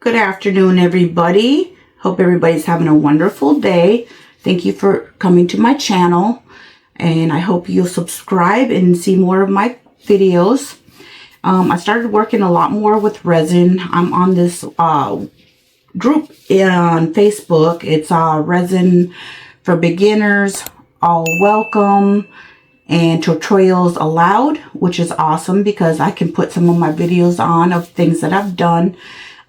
Good afternoon, everybody. Hope everybody's having a wonderful day. Thank you for coming to my channel, and I hope you'll subscribe and see more of my videos. I started working a lot more with resin. I'm on this group on Facebook. It's Resin for Beginners, All Welcome, and Tutorials Allowed, which is awesome because I can put some of my videos on of things that I've done.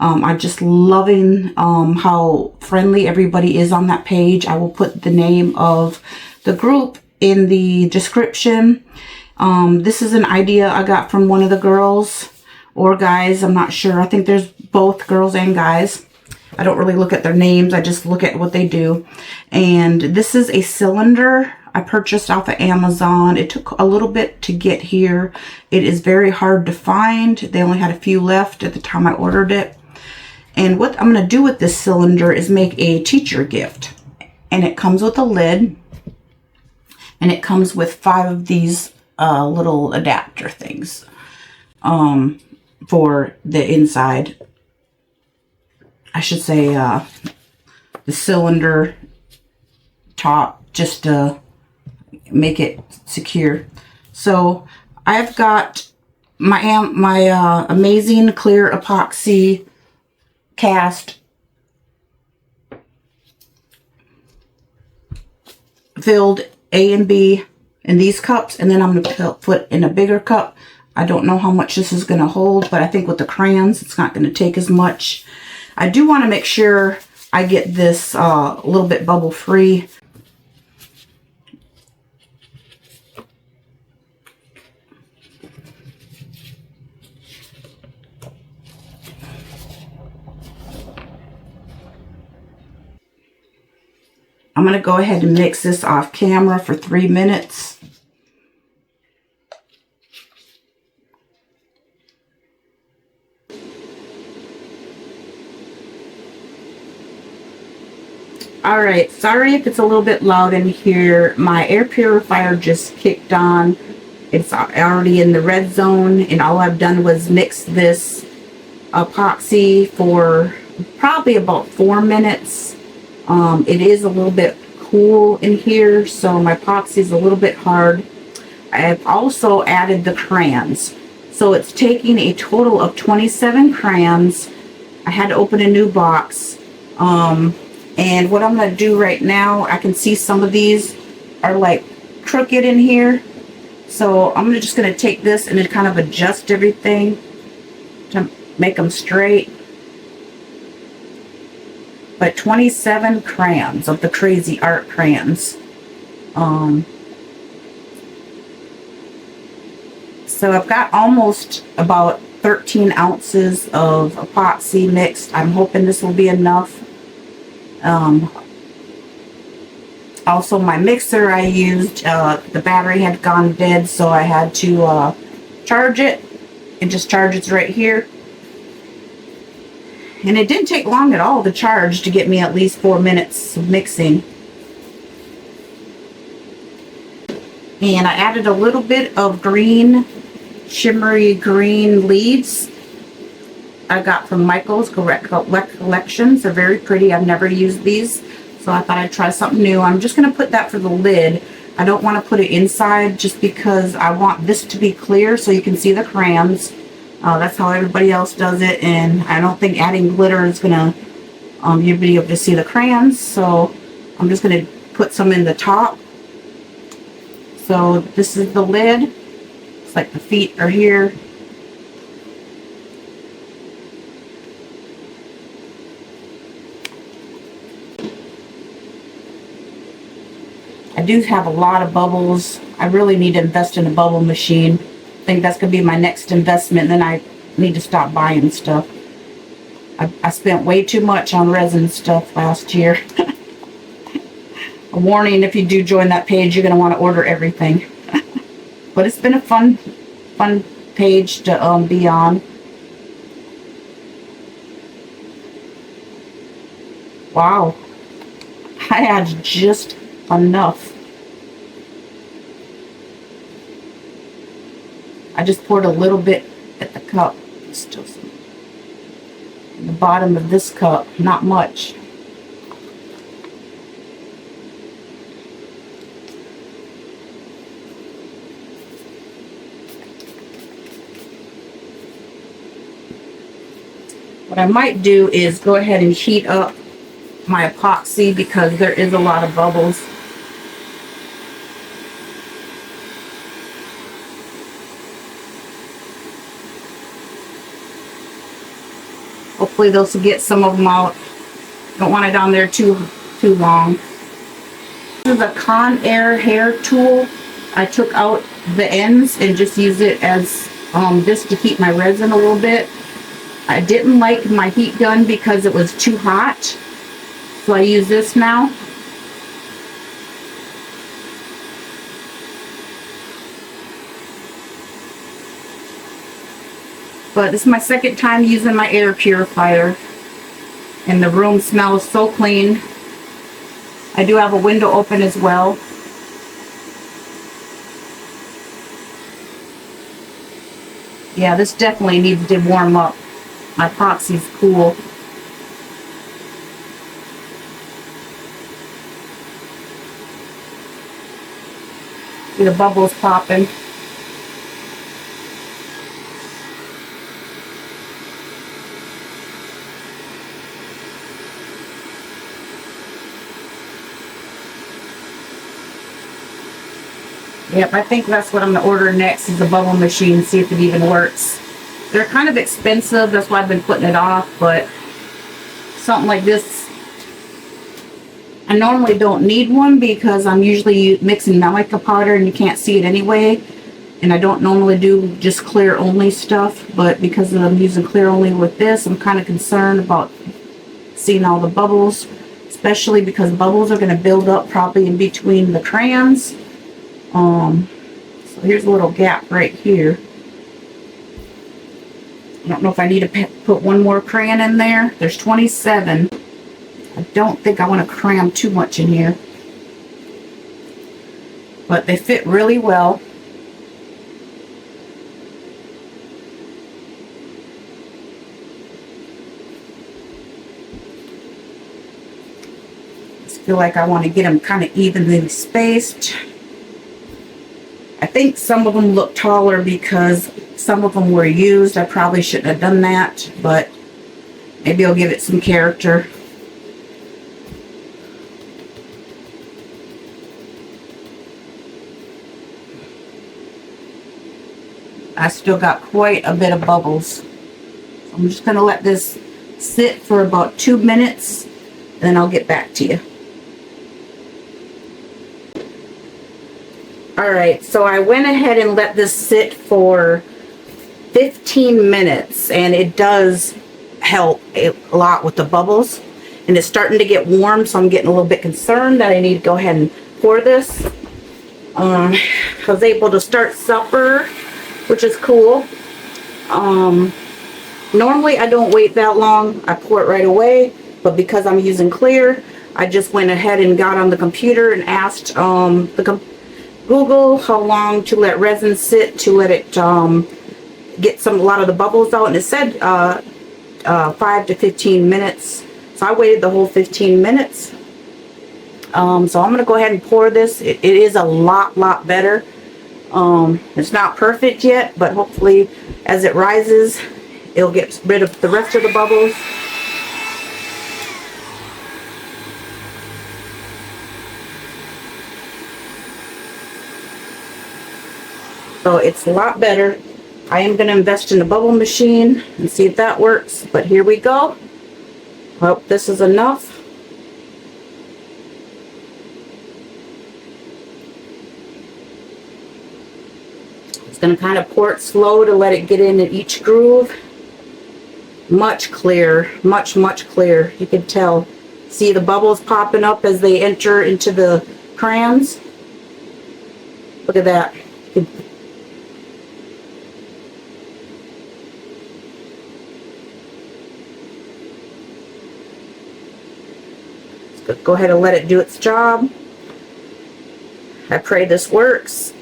I'm just loving how friendly everybody is on that page. I will put the name of the group in the description. This is an idea I got from one of the girls or guys. I'm not sure. I think there's both girls and guys. I don't really look at their names. I just look at what they do. And this is a cylinder I purchased off of Amazon. It took a little bit to get here. It is very hard to find. They only had a few left at the time I ordered it. And what I'm going to do with this cylinder is make a teacher gift. And it comes with a lid. And it comes with 5 of these little adapter things for the inside. I should say the cylinder top, just to make it secure. So I've got my Amazing clear epoxy cast filled A and B in these cups, and then I'm going to put in a bigger cup. I don't know how much this is going to hold, but I think with the crayons it's not going to take as much. I do want to make sure I get this a little bit bubble free. I'm going to go ahead and mix this off camera for 3 minutes. Alright, sorry if it's a little bit loud in here. My air purifier just kicked on. It's already in the red zone, and all I've done was mix this epoxy for probably about 4 minutes. It is a little bit cool in here, so my epoxy is a little bit hard. I have also added the crayons. So it's taking a total of 27 crayons. I had to open a new box. And what I'm going to do right now, I can see some of these are like crooked in here. So I'm just going to take this and then kind of adjust everything to make them straight. But 27 crayons of the Crazy Art crayons. So I've got almost about 13 ounces of epoxy mixed. I'm hoping this will be enough. Also, my mixer I used, the battery had gone dead, so I had to charge it. It just charges right here. And it didn't take long at all to charge to get me at least 4 minutes of mixing. And I added a little bit of green, shimmery green leaves I got from Michael's Collections. They're very pretty. I've never used these, so I thought I'd try something new. I'm just going to put that for the lid. I don't want to put it inside just because I want this to be clear so you can see the crayons. That's how everybody else does it, and I don't think adding glitter is going to you'll be able to see the crayons, so I'm just going to put some in the top. So this is the lid. It's like the feet are here. I do have a lot of bubbles. I really need to invest in a bubble machine. I think that's going to be my next investment. Then I need to stop buying stuff. I spent way too much on resin stuff last year. A warning, if you do join that page, you're going to want to order everything. But it's been a fun page to be on. Wow. I had just enough. I just poured a little bit at the cup. Still some. the bottom of this cup, not much. What I might do is go ahead and heat up my epoxy because there is a lot of bubbles. Hopefully those will get some of them out. Don't want it on there too long. This is a Conair hair tool. I took out the ends and just use it as this to heat my resin a little bit. I didn't like my heat gun because it was too hot, so I use this now. But this is my second time using my air purifier, and the room smells so clean. I do have a window open as well. Yeah, this definitely needs to warm up. My epoxy's cool. See the bubbles popping. Yep, I think that's what I'm going to order next is the bubble machine, see if it even works. They're kind of expensive, that's why I've been putting it off, but something like this, I normally don't need one because I'm usually mixing mica powder and you can't see it anyway. And I don't normally do just clear only stuff, but because I'm using clear only with this, I'm kind of concerned about seeing all the bubbles, especially because bubbles are going to build up probably in between the crayons. So here's a little gap right here. I don't know if I need to put one more crayon in there. There's 27. I don't think I want to cram too much in here. But they fit really well. I just feel like I want to get them kind of evenly spaced. I think some of them look taller because some of them were used. I probably shouldn't have done that, but maybe I'll give it some character. I still got quite a bit of bubbles. So I'm just going to let this sit for about 2 minutes, and then I'll get back to you. Alright, so I went ahead and let this sit for 15 minutes, and it does help a lot with the bubbles. And it's starting to get warm, so I'm getting a little bit concerned that I need to go ahead and pour this. I was able to start supper, which is cool. Normally I don't wait that long. I pour it right away, but because I'm using clear, I just went ahead and got on the computer and asked Google how long to let resin sit to let it get a lot of the bubbles out, and it said 5 to 15 minutes. So I waited the whole 15 minutes. So I'm going to go ahead and pour this. It is a lot better. It's not perfect yet, but hopefully as it rises, it'll get rid of the rest of the bubbles. So it's a lot better. I am going to invest in the bubble machine and see if that works. But here we go. Hope this is enough. It's going to kind of pour it slow to let it get in each groove. Much clearer, much clearer. You can tell. See the bubbles popping up as they enter into the crayons. Look at that. You can go ahead and let it do its job. I pray this works.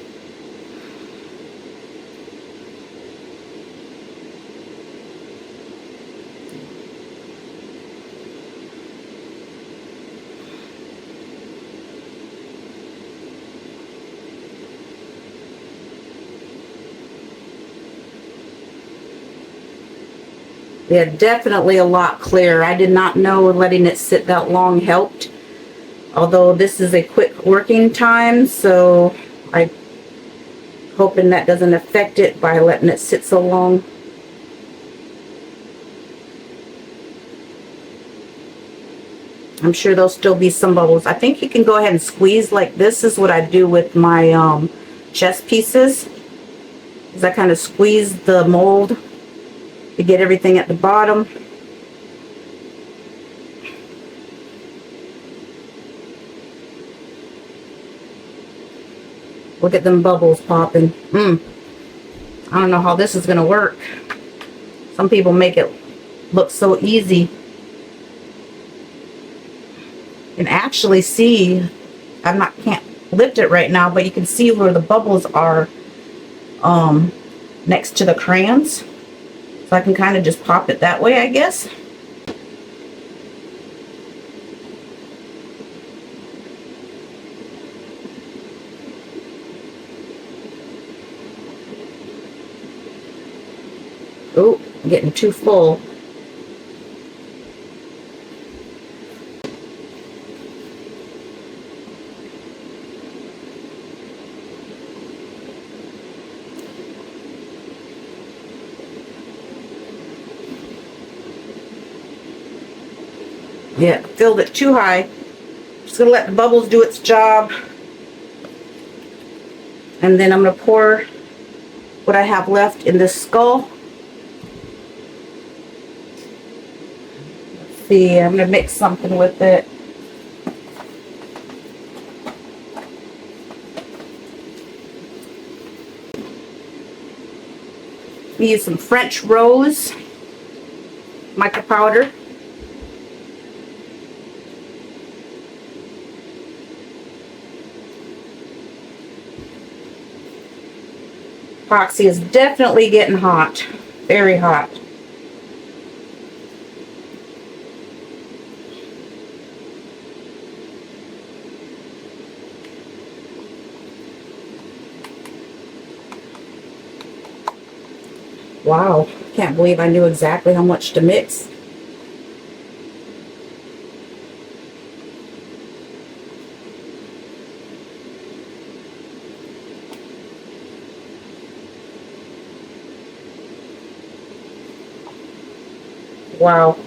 Yeah, definitely a lot clearer. I did not know letting it sit that long helped. Although this is a quick working time, so I'm hoping that doesn't affect it by letting it sit so long. I'm sure there'll still be some bubbles. I think you can go ahead and squeeze like this is what I do with my chess pieces. Is I kind of squeeze the mold to get everything at the bottom. Look at them bubbles popping. I don't know how this is going to work. Some people make it look so easy. You can actually see, can't lift it right now, but you can see where the bubbles are next to the crayons. So I can kind of just pop it that way, I guess. Oh, I'm getting too full. Yeah, filled it too high. Just gonna let the bubbles do its job. And then I'm gonna pour what I have left in this skull. Let's see, I'm gonna mix something with it. We use some French rose mica powder. Epoxy is definitely getting hot, very hot. Wow, can't believe I knew exactly how much to mix. Wow.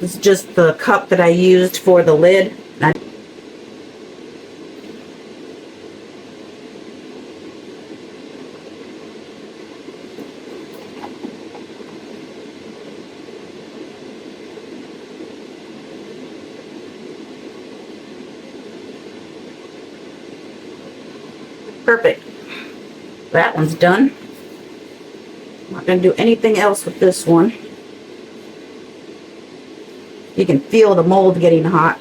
This is just the cup that I used for the lid. Perfect. That one's done. I'm not going to do anything else with this one. You can feel the mold getting hot.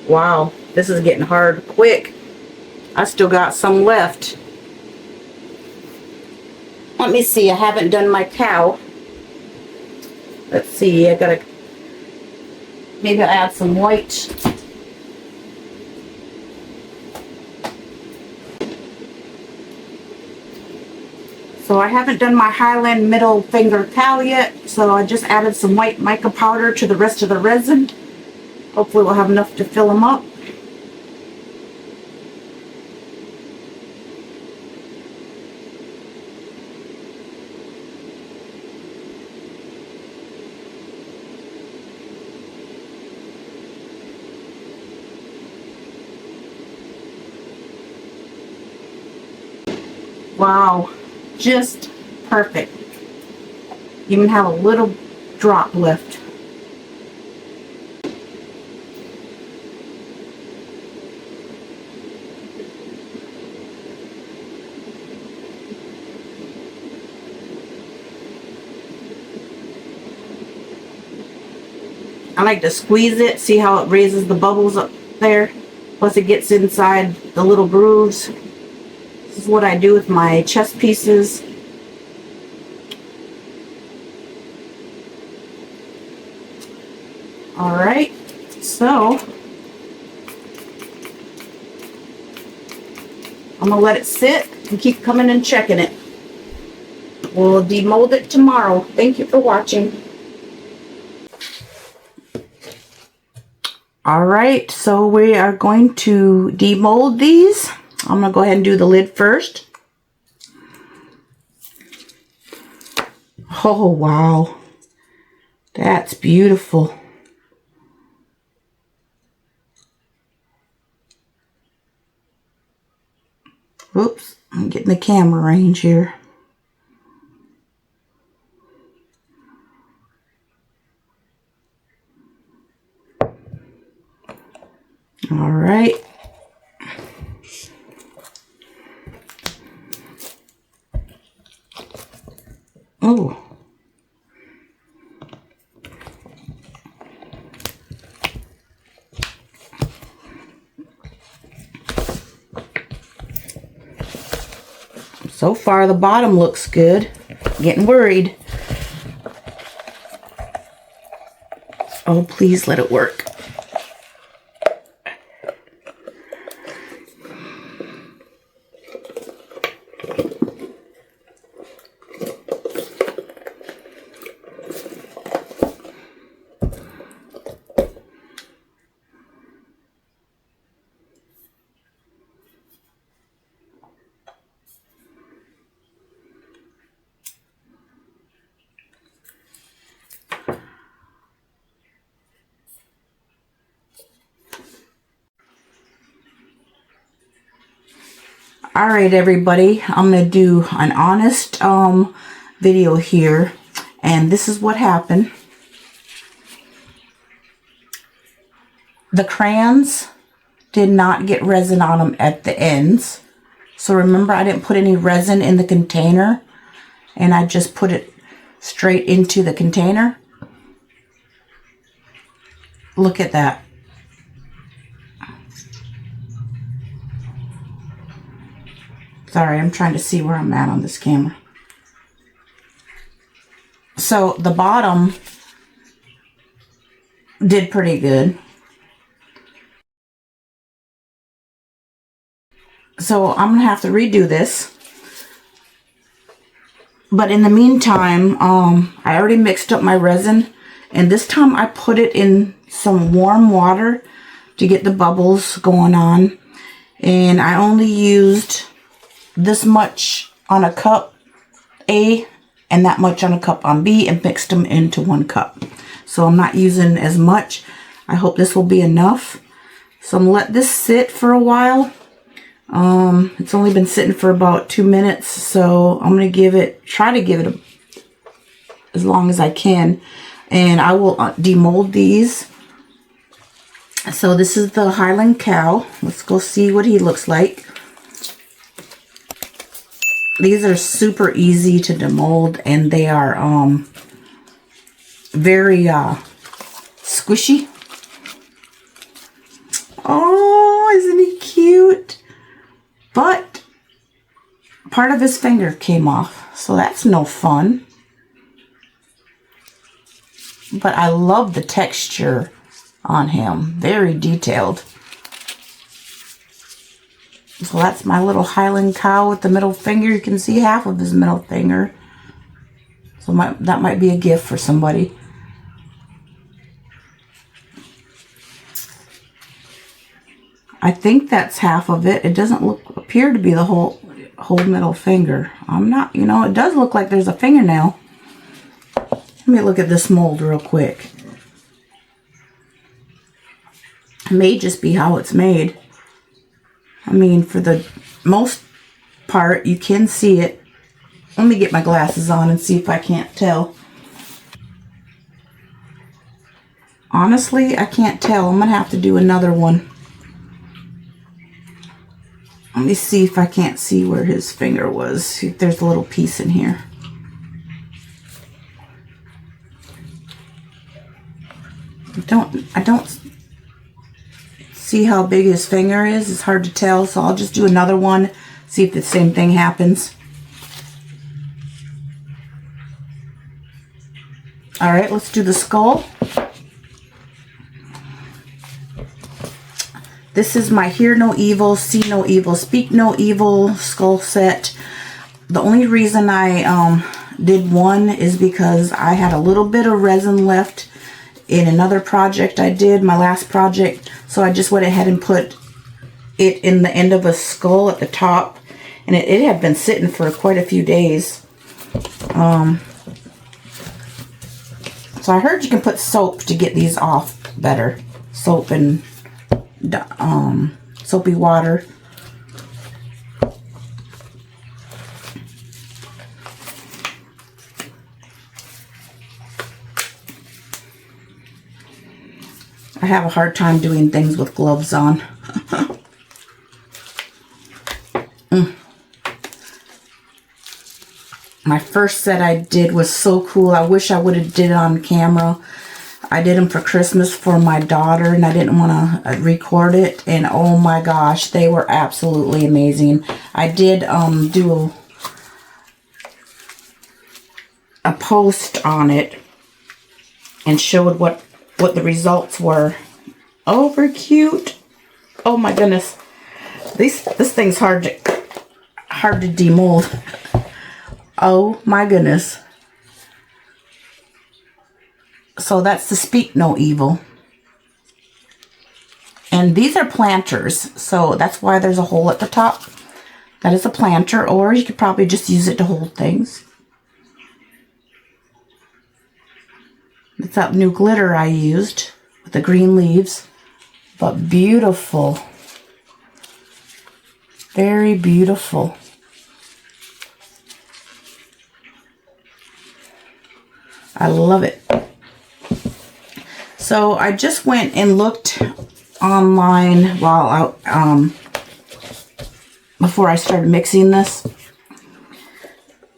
Wow, this is getting hard quick. I still got some left. Let me see, I haven't done my cow. Let's see, I gotta, maybe I'll add some white. So I haven't done my Highland middle finger cow yet, so I just added some white mica powder to the rest of the resin. Hopefully we'll have enough to fill them up. Wow, just perfect. Even have a little drop left. I like to squeeze it, see how it raises the bubbles up there. Plus it gets inside the little grooves. This is what I do with my chess pieces. Alright, so I'm going to let it sit and keep coming and checking it. We'll demold it tomorrow. Thank you for watching. Alright, so we are going to demold these. I'm going to go ahead and do the lid first. Oh, wow. That's beautiful. Oops, I'm getting the camera range here. All right. Oh. So far, the bottom looks good. Getting worried. Oh, please let it work. All right, everybody, I'm going to do an honest video here, and this is what happened. The crayons did not get resin on them at the ends. So remember, I didn't put any resin in the container, and I just put it straight into the container. Look at that. Sorry, I'm trying to see where I'm at on this camera. So the bottom did pretty good. So I'm going to have to redo this. But in the meantime, I already mixed up my resin. And this time I put it in some warm water to get the bubbles going on. And I only used this much on a cup A and that much on a cup on B and mixed them into one cup. So I'm not using as much. I hope this will be enough. So I'm going to let this sit for a while. It's only been sitting for about 2 minutes, so I'm going to try to give it as long as I can. And I will demold these. So this is the Highland Cow. Let's go see what he looks like. These are super easy to demold, and they are very squishy. Oh, isn't he cute? But part of his finger came off, so that's no fun. But I love the texture on him. Very detailed. So that's my little Highland Cow with the middle finger. You can see half of his middle finger. So that might be a gift for somebody. I think that's half of it. It doesn't appear to be the whole middle finger. I'm not, it does look like there's a fingernail. Let me look at this mold real quick. It may just be how it's made. I mean, for the most part, you can see it. Let me get my glasses on and see if I can't tell. Honestly, I can't tell. I'm going to have to do another one. Let me see if I can't see where his finger was. See if there's a little piece in here. I don't See how big his finger is? It's hard to tell, so I'll just do another one, see if the same thing happens. Alright, let's do the skull. This is my Hear No Evil, See No Evil, Speak No Evil skull set. The only reason I did one is because I had a little bit of resin left in another project I did, my last project. So I just went ahead and put it in the end of a skull at the top. And it had been sitting for quite a few days. So I heard you can put soap to get these off better. Soap and soapy water. I have a hard time doing things with gloves on. My first set I did was so cool. I wish I would have did it on camera. I did them for Christmas for my daughter, and I didn't want to record it. And oh my gosh, they were absolutely amazing. I did do a post on it and showed what the results were. Over cute. Oh my goodness, this thing's hard to demold. Oh my goodness. So that's the Speak No Evil. And these are planters, so that's why there's a hole at the top. That is a planter, or you could probably just use it to hold things. It's that new glitter I used with the green leaves, but beautiful. Very beautiful. I love it. So I just went and looked online while before I started mixing this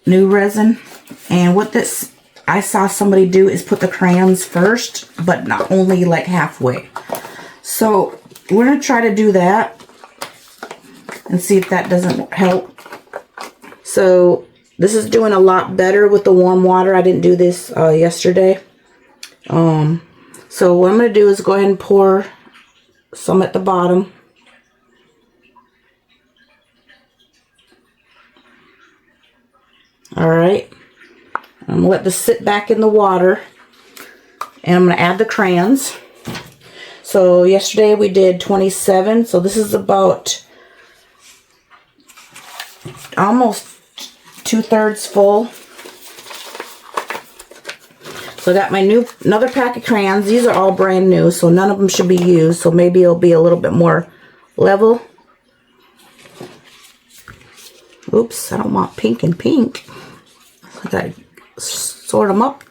new resin, and what this I saw somebody do is put the crayons first, but not only like halfway. So we're gonna try to do that and see if that doesn't help. So this is doing a lot better with the warm water. I didn't do this yesterday. So what I'm going to do is go ahead and pour some at the bottom. Alright. I'm going to let this sit back in the water. And I'm going to add the crayons. So yesterday we did 27. So this is about almost 2/3 full. So I got my another pack of crayons. These are all brand new, so none of them should be used. So maybe it'll be a little bit more level. Oops, I don't want pink and pink. I gotta sort them up.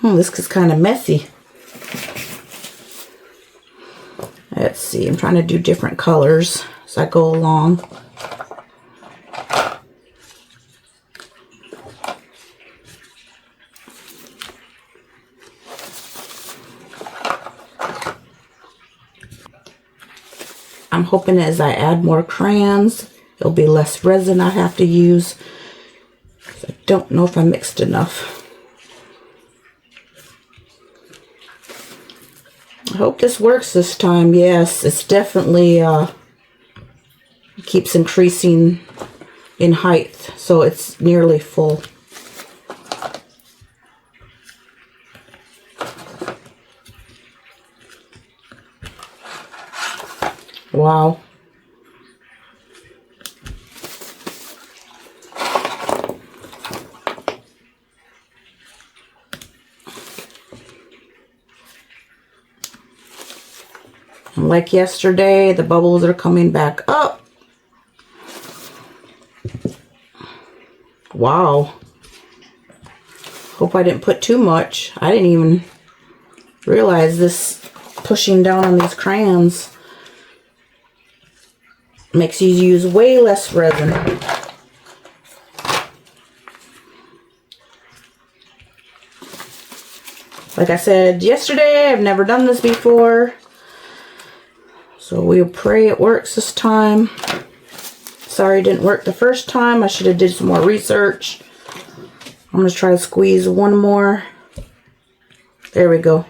This is kind of messy. Let's see, I'm trying to do different colors as I go along. I'm hoping as I add more crayons, it'll be less resin I have to use. I don't know if I mixed enough. I hope this works this time. Yes, it's definitely keeps increasing in height, so it's nearly full. Wow. And like yesterday, the bubbles are coming back up. Wow. Hope I didn't put too much. I didn't even realize this pushing down on these crayons makes you use way less resin. Like I said yesterday, I've never done this before. So we'll pray it works this time. Sorry it didn't work the first time. I should have did some more research. I'm going to try to squeeze one more. There we go.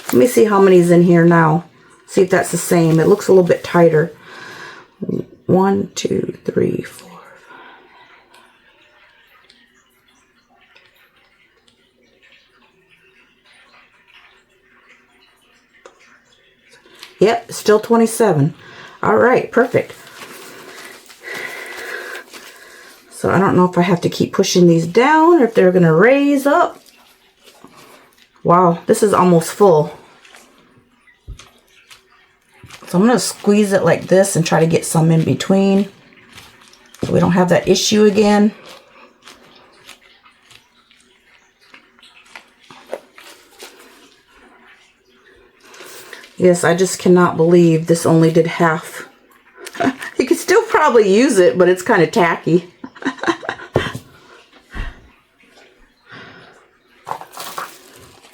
Let me see how many's in here now. See if that's the same. It looks a little bit tighter. 1, 2, 3, 4. Yep, still 27. All right, perfect. So I don't know if I have to keep pushing these down or if they're going to raise up. Wow, this is almost full. So I'm going to squeeze it like this and try to get some in between so we don't have that issue again. Yes, I just cannot believe this only did half. You could still probably use it, but it's kind of tacky.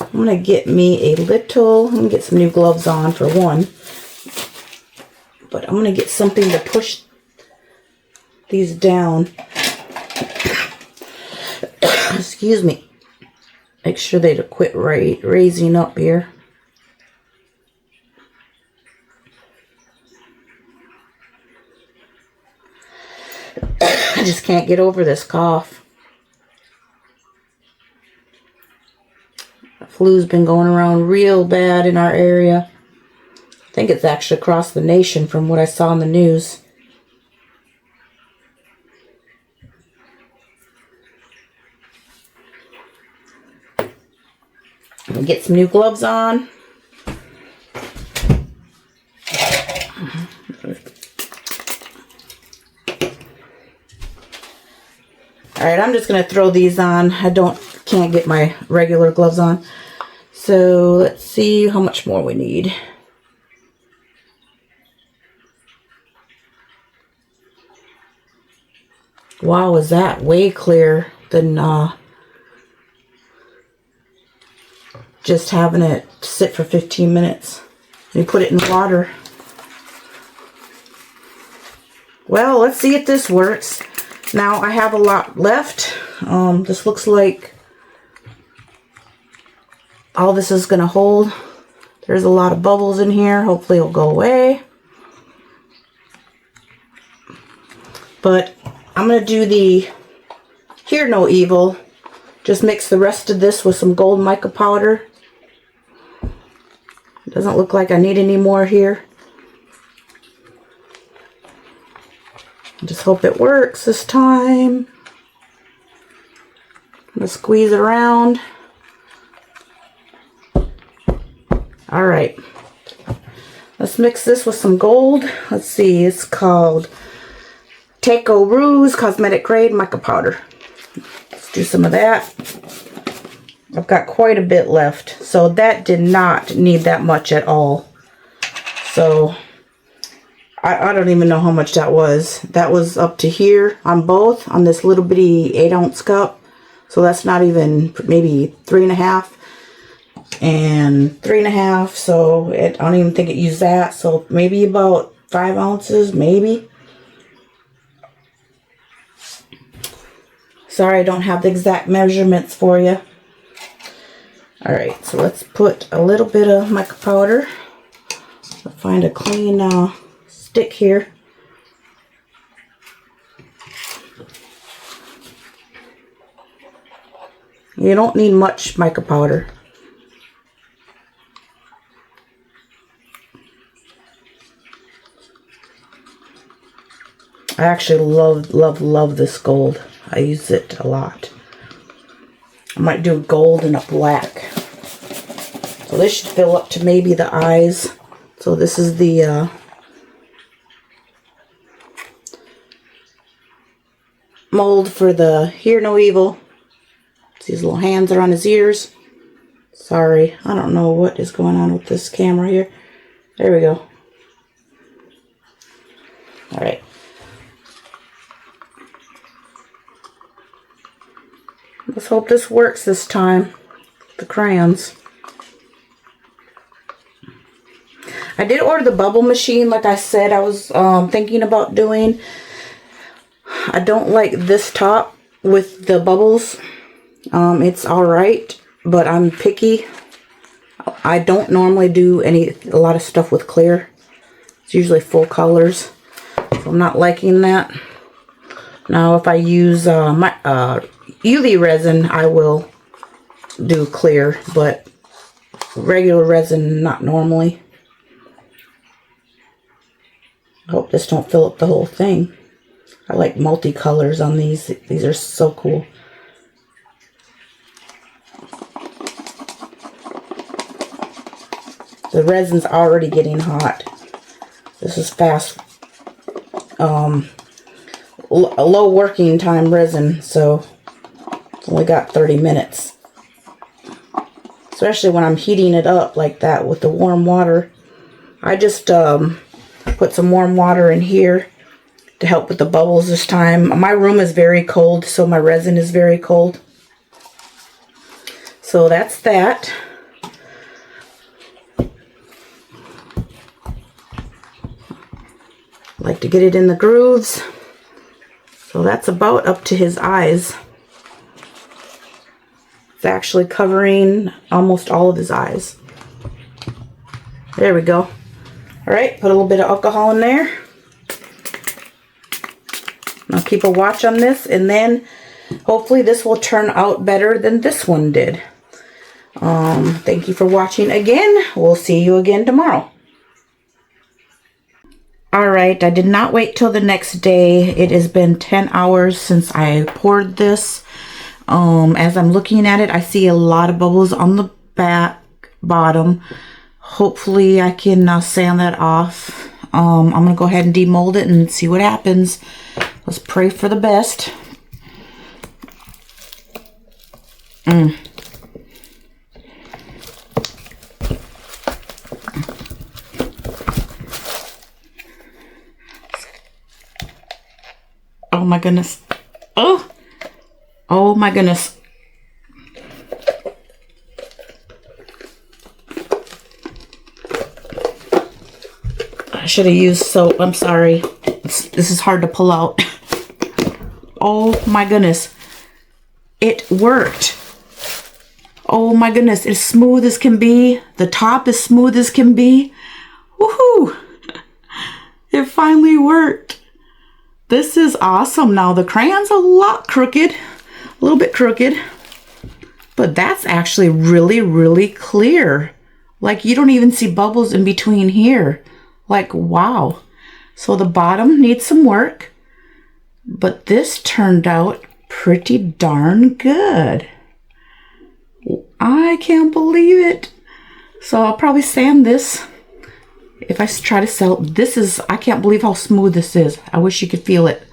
I'm going to get me a little, I'm going to get some new gloves on for one. But I'm going to get something to push these down. Excuse me. Make sure they quit raising up here. I just can't get over this cough. The flu's been going around real bad in our area. I think it's actually across the nation from what I saw in the news. I'm gonna get some new gloves on. Alright, I'm just going to throw these on. I can't get my regular gloves on. So let's see how much more we need. Wow, is that way clearer than just having it sit for 15 minutes. You put it in water. Well, let's see if this works. Now I have a lot left. This looks like all this is going to hold. There's a lot of bubbles in here. Hopefully it'll go away. But I'm going to do the Hear No Evil. Just mix the rest of this with some gold mica powder. Doesn't look like I need any more here. Just hope it works this time. I'm going to squeeze it around. Alright. Let's mix this with some gold. Let's see, it's called Teco Rouge Cosmetic Grade Mica Powder. Let's do some of that. I've got quite a bit left. So that did not need that much at all. So I don't even know how much that was. That was up to here on both, on this little bitty 8-ounce cup. So that's not even, maybe 3.5 and 3.5. So I don't even think it used that. So maybe about 5 ounces, maybe. Sorry, I don't have the exact measurements for you. Alright, so let's put a little bit of mica powder. I'll find a clean stick here. You don't need much mica powder. I actually love this gold. I use it a lot. I might do gold and a black. So this should fill up to maybe the eyes. So this is the mold for the Hear No Evil. These little hands are on his ears. Sorry, I don't know what is going on with this camera here. There we go. Alright. Let's hope this works this time. The crayons. I did order the bubble machine, like I said I was thinking about doing. I don't like this top with the bubbles. It's alright, but I'm picky. I don't normally do a lot of stuff with clear. It's usually full colors, so I'm not liking that. Now if I use my UV resin, I will do clear, but regular resin, not normally. I hope this don't fill up the whole thing. I like multicolors on these. These are so cool. The resin's already getting hot. This is fast. Low working time resin, so it's only got 30 minutes. Especially when I'm heating it up like that with the warm water. I just put some warm water in here to help with the bubbles this time. My room is very cold, so my resin is very cold. So that's that. Like to get it in the grooves. So that's about up to his eyes. It's actually covering almost all of his eyes. There we go. Alright, put a little bit of alcohol in there. I'll keep a watch on this, and then hopefully this will turn out better than this one did. Thank you for watching again. We'll see you again tomorrow. Alright, I did not wait till the next day. It has been 10 hours since I poured this. As I'm looking at it, I see a lot of bubbles on the bottom. Hopefully I can sand that off. I'm going to go ahead and demold it and see what happens. Let's pray for the best. Oh my goodness. Oh my goodness. I should have used soap. I'm sorry. This is hard to pull out. Oh my goodness. It worked. Oh my goodness. It's smooth as can be. The top is smooth as can be. Woohoo! It finally worked. This is awesome. Now the crayon's a lot crooked. A little bit crooked. But that's actually really, really clear. Like you don't even see bubbles in between here. Like, wow. So the bottom needs some work. But this turned out pretty darn good. I can't believe it. So I'll probably sand this. If I try to sell, this is, I can't believe how smooth this is. I wish you could feel it.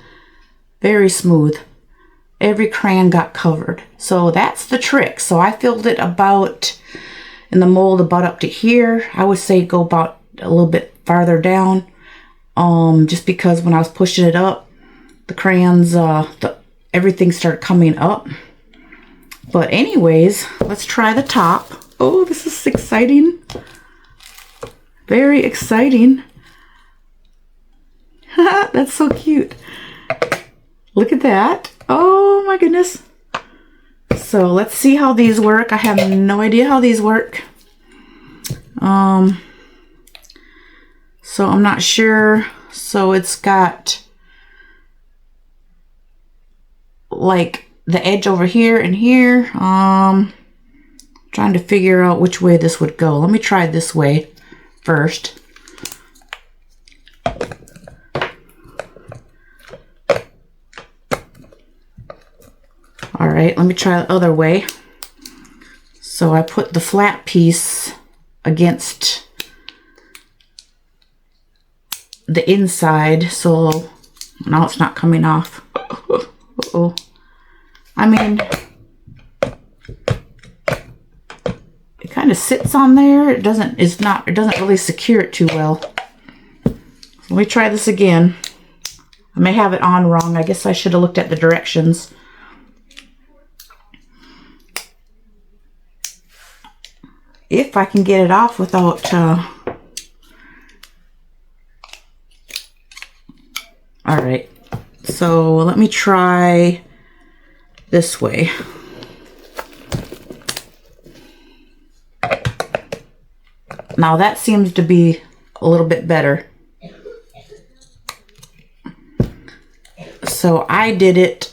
Very smooth. Every crayon got covered. So that's the trick. So I filled it about, in the mold, about up to here. I would say go about a little bit farther down. Just because when I was pushing it up, the crayons, everything started coming up. But anyways, let's try the top. Oh, this is exciting. Very exciting. That's so cute. Look at that. Oh my goodness. So let's see how these work. I have no idea how these work. So I'm not sure. So it's got like the edge over here and here. Trying to figure out which way this would go. Let me try this way first. All right, let me try the other way. So I put the flat piece against the inside, so now it's not coming off. Uh-oh. I mean, it kind of sits on there. It doesn't really secure it too well. Let me try this again. I may have it on wrong. I guess I should have looked at the directions. If I can get it off without All right, so let me try this way. Now that seems to be a little bit better. So I did it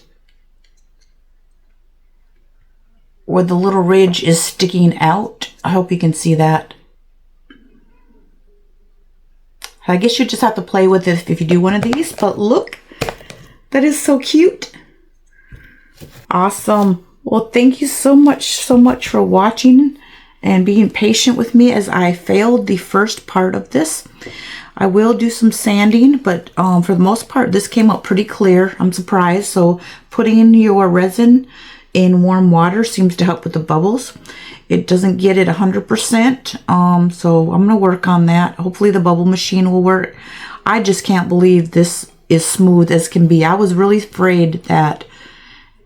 where the little ridge is sticking out. I hope you can see that. I guess you just have to play with it if you do one of these, but look, that is so cute. Awesome. Well, thank you so much for watching and being patient with me as I failed the first part of this. I will do some sanding, but for the most part, this came out pretty clear. I'm surprised. So putting your resin in warm water seems to help with the bubbles. It doesn't get it 100%, so I'm going to work on that. Hopefully the bubble machine will work. I just can't believe this is smooth as can be. I was really afraid that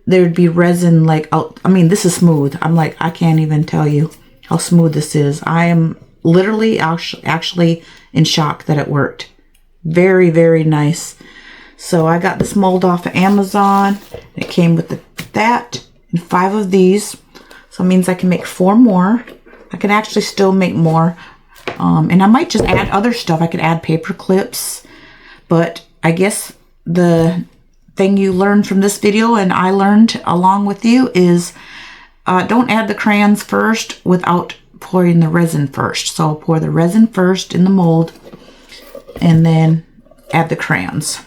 there'd be resin like out. I mean, this is smooth. I'm like, I can't even tell you how smooth this is. I am literally actually in shock that it worked. Very, very nice. So I got this mold off of Amazon. It came with that and 5 of these. So it means I can make 4 more. I can actually still make more. And I might just add other stuff. I could add paper clips. But I guess the thing you learned from this video and I learned along with you is don't add the crayons first without pouring the resin first. So pour the resin first in the mold and then add the crayons.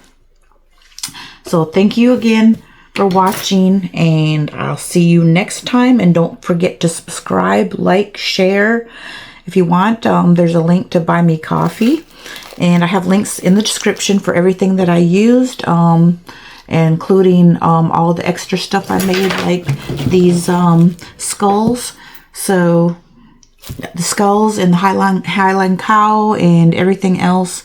So thank you again for watching, and I'll see you next time. And don't forget to subscribe, like, share if you want. There's a link to buy me coffee, and I have links in the description for everything that I used, including all the extra stuff I made, like these skulls. So the skulls and the Highland Cow and everything else,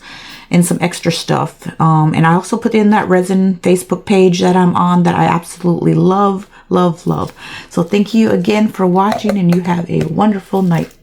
and some extra stuff. And I also put in that resin Facebook page that I'm on that I absolutely love, love, love. So thank you again for watching, and you have a wonderful night.